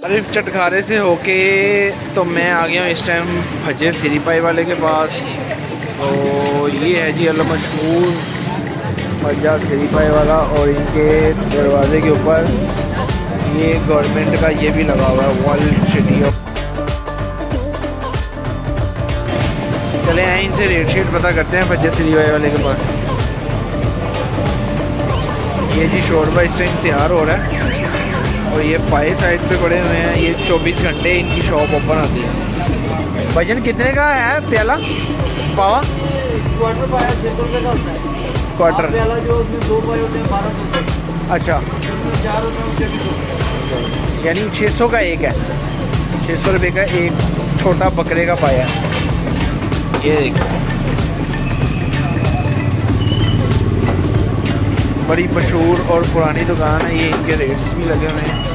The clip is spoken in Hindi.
आरिफ चटखारे से होके तो मैं आ गया हूँ इस टाइम भजे सिरी पाई वाले के पास। तो ये है जी अल्लाह मशहूर भजा सिरी पाई वाला, और इनके दरवाजे के ऊपर ये गवर्नमेंट का ये भी लगा हुआ है, वर्ल्ड सिटी ऑफ। चले आए इनसे रेट शीट पता करते हैं भज्जे सिरी पाई वाले के पास। ये जी शोरबा इस टाइम तैयार हो रहा है, और ये पाए साइड पे पड़े हुए हैं। ये 24 घंटे इनकी शॉप ओपन आती है। वजन कितने का है प्याला पावा? क्वार्टर पाया 600 रुपये का होता है। क्वार्टर प्याला जो उसमें 2 पाए होते हैं 1200 रुपये। अच्छा, उसमें 4 होते हैं उसके भी 2। यानी 600 का एक है, 600 रुपये का एक छोटा बकरे का पाया है। ये देखो बड़ी मशहूर और पुरानी दुकान है ये, इनके रेट्स भी लगे हुए हैं।